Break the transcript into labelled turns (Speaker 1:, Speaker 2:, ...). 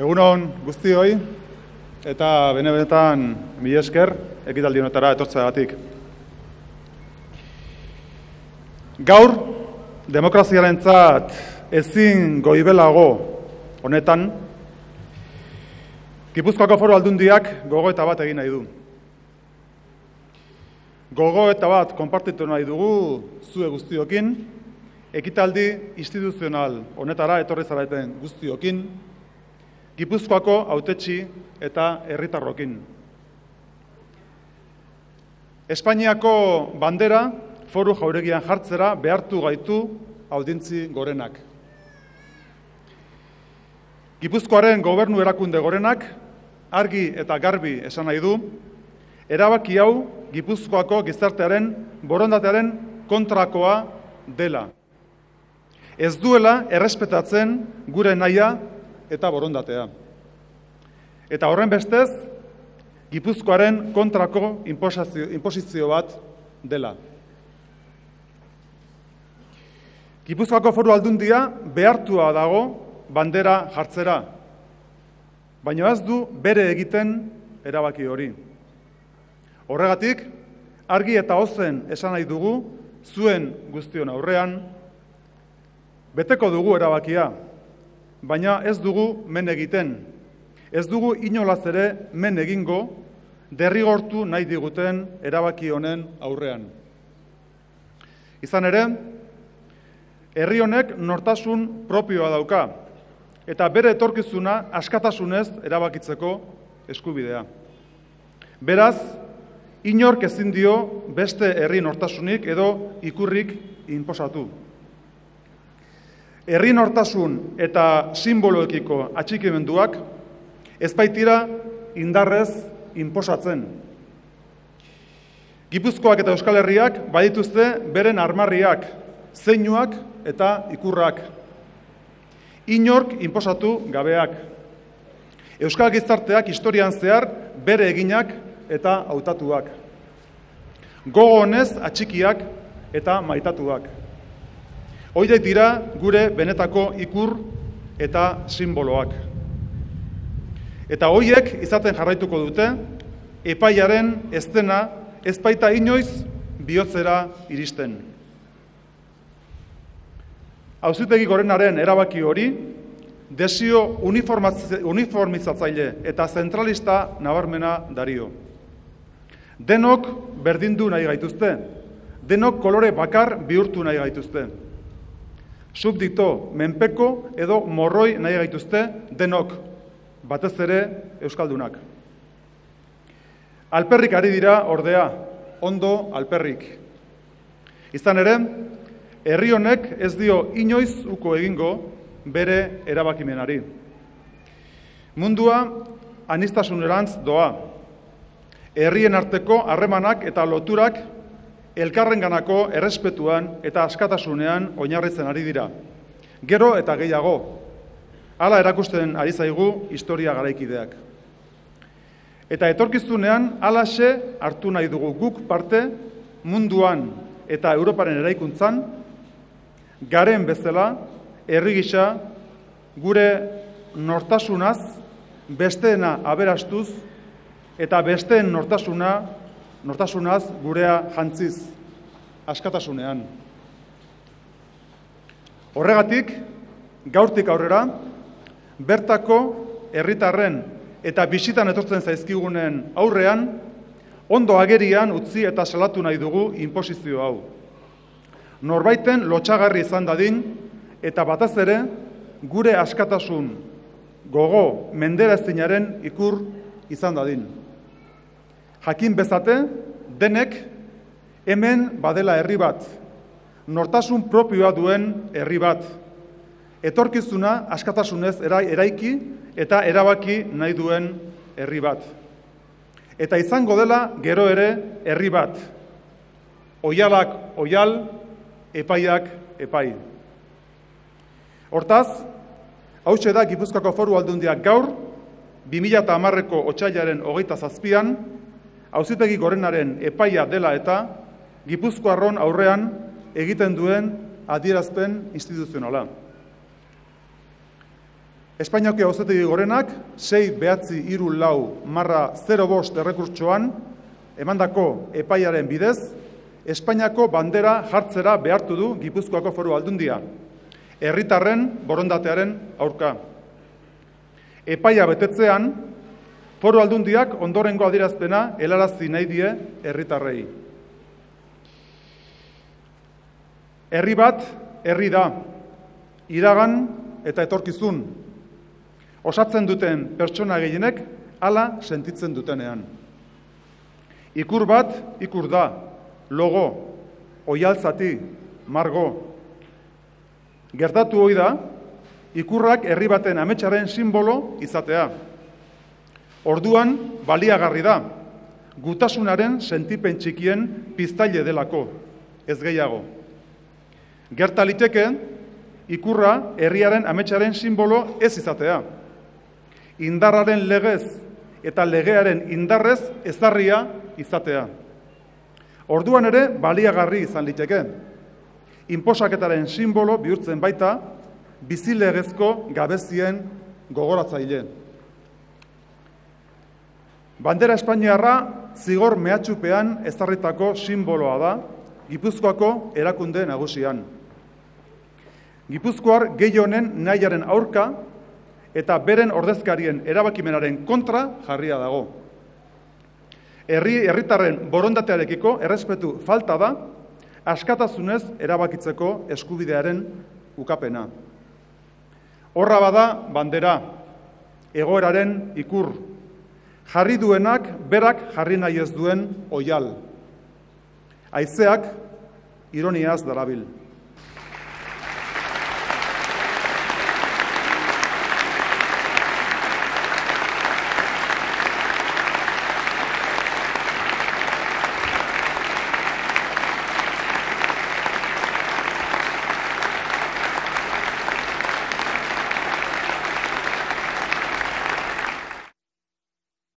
Speaker 1: Egunon guztioi eta benetan mila esker ekitaldi honetara etortzeagatik. Gaur demokraziarentzat ezin goibelago honetan Gipuzkoako Foru Aldundiak gogoeta bat egin nahi du. Gogoeta bat konpartitu nahi dugu zue guztiokin, ekitaldi instituzional honetara etorri zareten guztiokin, Gipuzkoako hautetsi eta herritarrokin. Espainiako bandera foru jauregian jartzera behartu gaitu audientzi gorenak. Gipuzkoaren gobernu erakunde gorenak argi eta garbi esan nahi du, erabaki hau Gipuzkoako gizartearen borondatearen kontrakoa dela. Ez duela errespetatzen gure nahia eta borondatea. Eta horren bestez, Gipuzkoaren kontrako inposizio bat dela. Gipuzkoako Foru Aldundia behartua dago bandera jartzera, baina ez du bere egiten erabaki hori. Horregatik, argi eta ozen esan nahi dugu, zuen guztion aurrean, beteko dugu erabakia, baina ez dugu men egiten. Ez dugu inolaz ere men egingo derrigortu nahi diguten erabaki honen aurrean. Izan ere, herri honek nortasun propioa dauka, eta bere etorkizuna askatasunez erabakitzeko eskubidea. Beraz, inork ezin dio beste herri nortasunik edo ikurrik inposatu. Herri nortasun eta simboloekiko atxikimenduak ez baitira indarrez inposatzen. Gipuzkoak eta Euskal Herriak badituzte beren armarriak, zeinuak eta ikurrak. Inork inposatu gabeak. Euskal gizarteak historian zehar bere eginak eta hautatuak. Gogo honez atxikiak eta maitatuak. Horiek dira gure benetako ikur eta simboloak. Eta horiek izaten jarraituko dute, epaiaren eztena ez baita inoiz bihotzera iristen. Auzitegi Gorenaren erabaki hori, desio uniformizatzaile eta zentralista nabarmena dario. Denok berdindu nahi gaituzte, denok kolore bakar bihurtu nahi gaituzte. Subdito, menpeko edo morroi nahi gaituzte denok, batez ere euskaldunak. Alperrik ari dira ordea, ondo alperrik. Izan ere, herri honek ez dio inoiz uko egingo bere erabakimenari. Mundua aniztasunerantz doa. Herrien arteko harremanak eta loturak elkarrenganako errespetuan eta askatasunean oinarritzen ari dira. Gero eta gehiago, hala erakusten ari zaigu historia garaikideak. Eta etorkizunean halaxe hartu nahi dugu guk parte munduan eta Europaren eraikuntzan, garen bezala, herri gisa, gure nortasunaz, besteena aberastuz, eta besteen nortasunaz gurea jantziz, askatasunean. Horregatik, gaurtik aurrera, bertako herritarren eta bisitan etortzen zaizkigunen aurrean, ondo agerian utzi eta salatu nahi dugu inposizio hau. Norbaiten lotsagarri izan dadin, eta batez ere, gure askatasun gogo menderaezinaren ikur izan dadin. Jakin bezate, denek hemen badela herri bat, nortasun propioa duen herri bat, etorkizuna askatasunez eraiki eta erabaki nahi duen herri bat. Eta izango dela gero ere herri bat, oialak oial, epaiak epai. Hortaz, hauxe da Gipuzkoako Foru Aldundiak gaur, 2010ko otsailaren 27an, Auzitegi Gorenaren epaia dela eta Gipuzkoarron aurrean egiten duen adierazpen instituzionala. Espainiako Auzitegi Gorenak 6-9-3-4-05 errekurtsoan emandako epaiaren bidez, Espainiako bandera jartzera behartu du Gipuzkoako Foru Aldundia, herritarren borondatearen aurka. Epaia betetzean, Foru Aldundiak ondorengo adierazpena helarazi nahi die herritarrei. Herri bat, herri da, iragan eta etorkizun, osatzen duten pertsona gehienek hala sentitzen dutenean. Ikur bat, ikur da, logo, oihaltzati, margo. Gertatu ohi da, ikurrak herri baten ametsaren sinbolo izatea. Orduan, baliagarri da, gutasunaren sentipen txikien piztaile delako, ez gehiago. Gerta liteke, ikurra herriaren ametsaren sinbolo ez izatea. Indarraren legez eta legearen indarrez ezarria izatea. Orduan ere baliagarri izan liteke. Inposaketaren sinbolo bihurtzen baita bizilegezko gabezien gogoratzaile. Bandera espainiarra zigor mehatxupean ezarritako sinboloa da Gipuzkoako erakunde nagusian. Gipuzkoar gehi honen nahiaren aurka eta beren ordezkarien erabakimenaren kontra jarria dago. Herritarren borondatearekiko errespetu falta da, askatasunez erabakitzeko eskubidearen ukapena. Horra bada bandera, egoeraren ikur, jarri duenak berak jarri nahi ez duen oihal. Haizeak ironiaz darabil.